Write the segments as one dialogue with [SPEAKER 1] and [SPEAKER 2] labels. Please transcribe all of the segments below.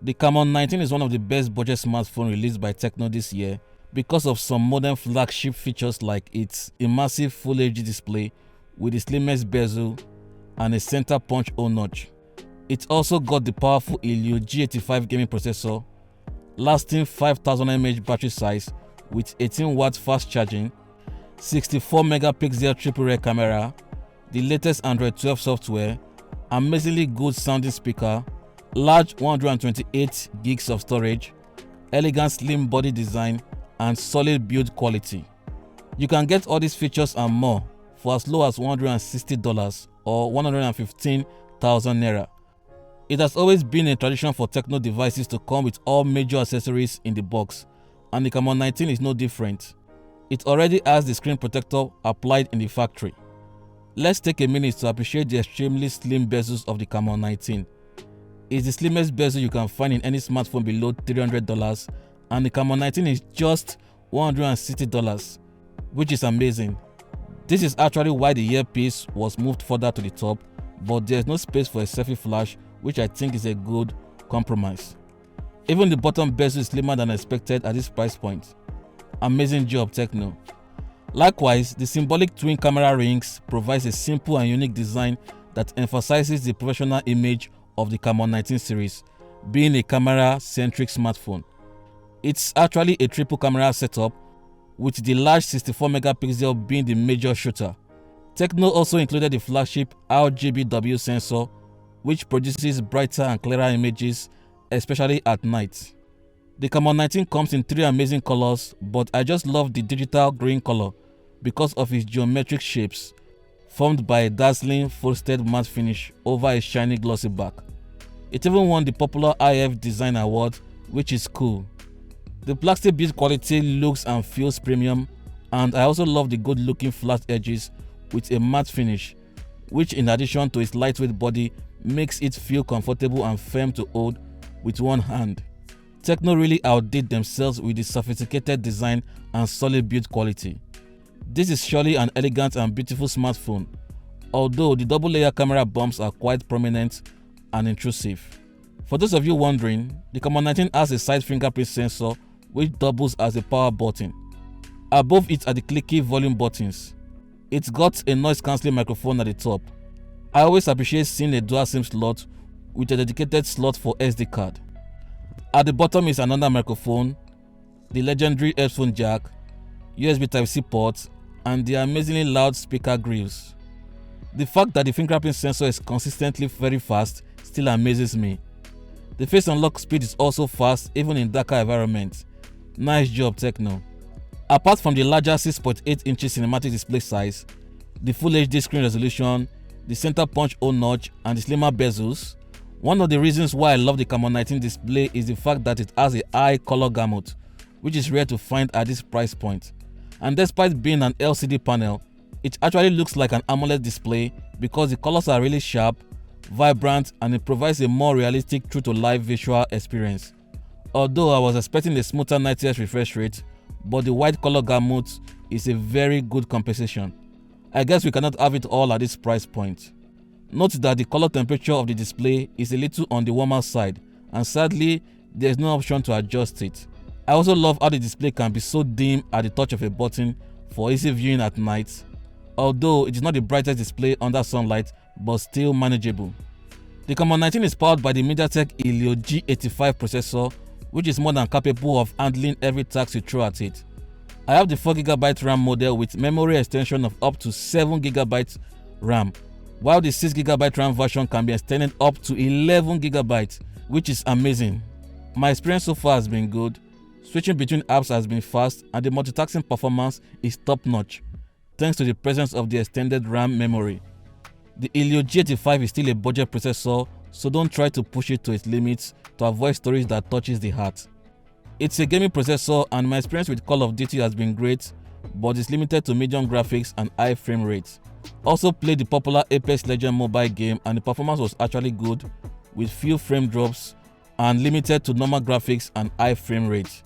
[SPEAKER 1] The Camon 19 is one of the best budget smartphones released by TECNO this year because of some modern flagship features like its immersive Full HD display with the slimmest bezel and a center punch hole notch. It also got the powerful Helio G85 gaming processor, lasting 5000 mAh battery size with 18 watts fast charging, 64 megapixel triple rear camera, the latest Android 12 software, amazingly good sounding speaker, large 128 gigs of storage, elegant slim body design, and solid build quality. You can get all these features and more for as low as $160 or 115,000 naira. It has always been a tradition for TECNO devices to come with all major accessories in the box, and the Camon 19 is no different. It already has the screen protector applied in the factory. Let's take a minute to appreciate the extremely slim bezels of the Camon 19. It's the slimmest bezel you can find in any smartphone below $300, and the Camon 19 is just $160, which is amazing. This is actually why the earpiece was moved further to the top, but there's no space for a selfie flash, which I think is a good compromise. Even the bottom bezel is slimmer than expected at this price point. Amazing job, TECNO. Likewise, the symbolic twin camera rings provides a simple and unique design that emphasizes the professional image of the Camon 19 series, being a camera-centric smartphone. It's actually a triple camera setup, with the large 64 megapixel being the major shooter. TECNO also included the flagship RGBW sensor, which produces brighter and clearer images, especially at night. The Camon 19 comes in 3 amazing colors, but I just love the digital green color because of its geometric shapes, formed by a dazzling frosted matte finish over a shiny glossy back. It even won the popular IF Design Award, which is cool. The plastic build quality looks and feels premium, and I also love the good looking flat edges with a matte finish, which in addition to its lightweight body makes it feel comfortable and firm to hold with one hand. TECNO really outdid themselves with the sophisticated design and solid build quality. This is surely an elegant and beautiful smartphone, although the double layer camera bumps are quite prominent and intrusive. For those of you wondering, the Camon 19 has a side fingerprint sensor which doubles as a power button. Above it are the clicky volume buttons. It's got a noise cancelling microphone at the top. I always appreciate seeing a dual SIM slot with a dedicated slot for SD card. At the bottom is another microphone, the legendary headphone jack, USB Type-C port, and the amazingly loud speaker grills. The fact that the fingerprint sensor is consistently very fast still amazes me. The face unlock speed is also fast even in darker environments. Nice job, TECNO. Apart from the larger 6.8 inches cinematic display size, the Full HD screen resolution, the center punch hole notch, and the slimmer bezels, one of the reasons why I love the Camon 19 display is the fact that it has a high color gamut, which is rare to find at this price point. And despite being an LCD panel, it actually looks like an AMOLED display because the colors are really sharp, vibrant, and it provides a more realistic true-to-life visual experience. Although I was expecting a smoother 90Hz refresh rate, but the wide color gamut is a very good compensation. I guess we cannot have it all at this price point. Note that the color temperature of the display is a little on the warmer side, and sadly, there is no option to adjust it. I also love how the display can be so dim at the touch of a button for easy viewing at night, although it is not the brightest display under sunlight, but still manageable. The Camon 19 is powered by the MediaTek Helio G85 processor, which is more than capable of handling every task you throw at it. I have the 4GB RAM model with memory extension of up to 7GB RAM, while the 6GB RAM version can be extended up to 11GB, which is amazing. My experience so far has been good. Switching between apps has been fast, and the multitasking performance is top-notch, thanks to the presence of the extended RAM memory. The Helio G85 is still a budget processor, so don't try to push it to its limits to avoid storage that touches the heart. It's a gaming processor, and my experience with Call of Duty has been great, but it's limited to medium graphics and high frame rates. Also played the popular Apex Legends mobile game, and the performance was actually good, with few frame drops and limited to normal graphics and high frame rate.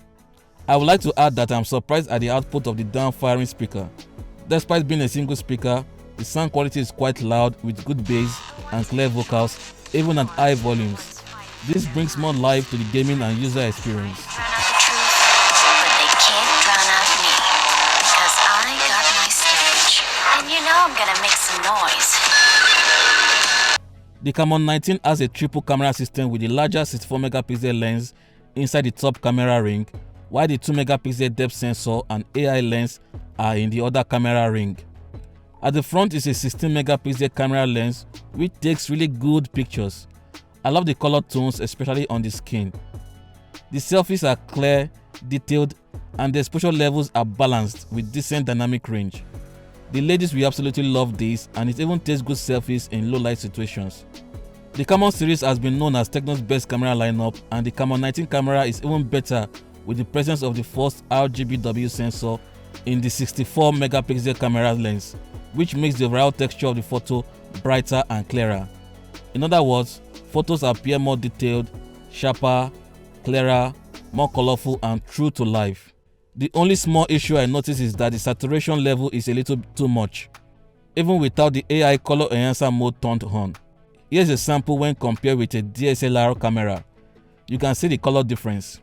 [SPEAKER 1] I would like to add that I'm surprised at the output of the down-firing speaker. Despite being a single speaker, the sound quality is quite loud with good bass and clear vocals even at high volumes. This brings more life to the gaming and user experience.
[SPEAKER 2] Drown out the truth, but they can't drown out me, because I got my stage, and you know I'm gonna make some noise.
[SPEAKER 1] The Camon 19 has a triple camera system with the larger 64-megapixel lens inside the top camera ring, while the 2-megapixel depth sensor and AI lens are in the other camera ring. At the front is a 16-megapixel camera lens which takes really good pictures. I love the color tones, especially on the skin. The selfies are clear, detailed, and the exposure levels are balanced with decent dynamic range. The ladies will absolutely love this, and it even takes good selfies in low light situations. The Camon series has been known as Tecno's best camera lineup, and the Camon 19 camera is even better with the presence of the first RGBW sensor in the 64-megapixel camera lens, which makes the overall texture of the photo brighter and clearer. In other words, photos appear more detailed, sharper, clearer, more colorful, and true to life. The only small issue I notice is that the saturation level is a little too much, even without the AI color enhancer mode turned on. Here's a sample when compared with a DSLR camera. You can see the color difference.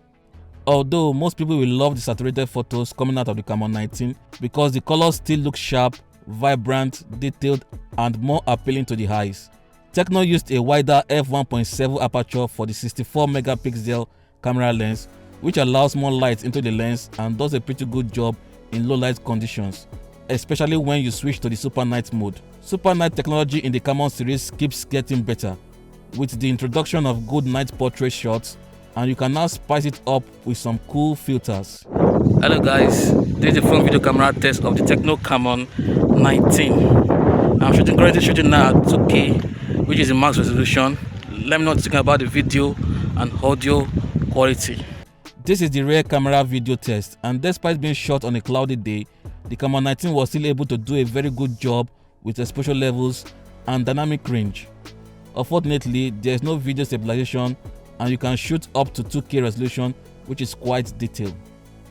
[SPEAKER 1] Although most people will love the saturated photos coming out of the Camon 19 because the colors still look sharp, vibrant, detailed, and more appealing to the eyes. TECNO used a wider f1.7 aperture for the 64-megapixel camera lens, which allows more light into the lens and does a pretty good job in low light conditions, especially when you switch to the super night mode. Super night technology in the Camon series keeps getting better, with the introduction of good night portrait shots, and you can now spice it up with some cool filters. Hello guys, this is the front video camera test of the TECNO CAMON 19. I'm currently shooting now at 2K, which is in max resolution. Let me know what you think about the video and audio quality. This is the rear camera video test, and despite being shot on a cloudy day, the Camon 19 was still able to do a very good job with exposure levels and dynamic range. Unfortunately, there is no video stabilization, and you can shoot up to 2K resolution, which is quite detailed.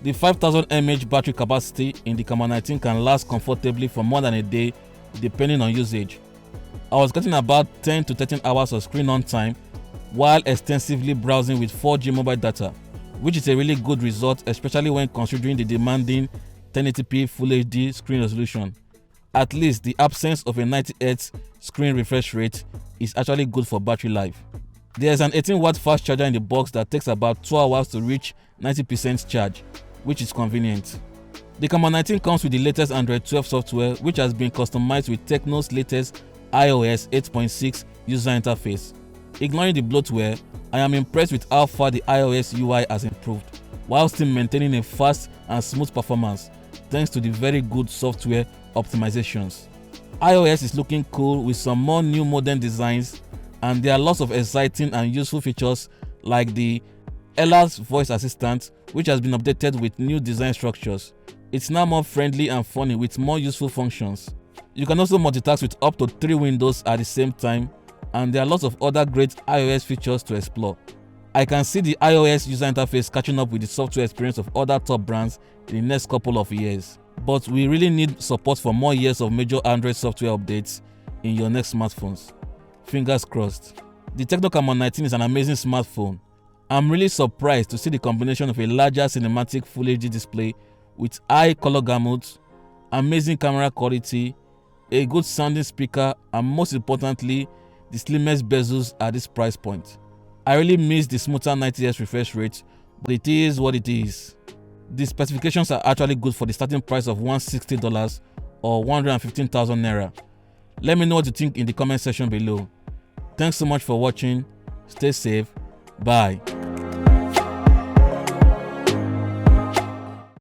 [SPEAKER 1] The 5000 mAh battery capacity in the Camon 19 can last comfortably for more than a day depending on usage. I was getting about 10 to 13 hours of screen on time while extensively browsing with 4G mobile data, which is a really good result, especially when considering the demanding 1080p Full HD screen resolution. At least the absence of a 90Hz screen refresh rate is actually good for battery life. There is an 18-watt fast charger in the box that takes about 2 hours to reach 90% charge, which is convenient. The Camon 19 comes with the latest Android 12 software, which has been customized with TECNO's latest iOS 8.6 user interface. Ignoring the bloatware, I am impressed with how far the iOS UI has improved, while still maintaining a fast and smooth performance thanks to the very good software optimizations. iOS is looking cool with some more new modern designs, and there are lots of exciting and useful features like the Ella's voice assistant, which has been updated with new design structures. It's now more friendly and funny with more useful functions. You can also multitask with up to 3 windows at the same time, and there are lots of other great iOS features to explore. I can see the iOS user interface catching up with the software experience of other top brands in the next couple of years. But we really need support for more years of major Android software updates in your next smartphones. Fingers crossed. The TECNO CAMON 19 is an amazing smartphone. I'm really surprised to see the combination of a larger cinematic Full HD display with high color gamut, amazing camera quality, a good sounding speaker, and most importantly, the slimmest bezels at this price point. I really miss the smoother 90Hz refresh rate, but it is what it is. The specifications are actually good for the starting price of $160 or 115,000 naira. Let me know what you think in the comment section below. Thanks so much for watching. Stay safe. Bye.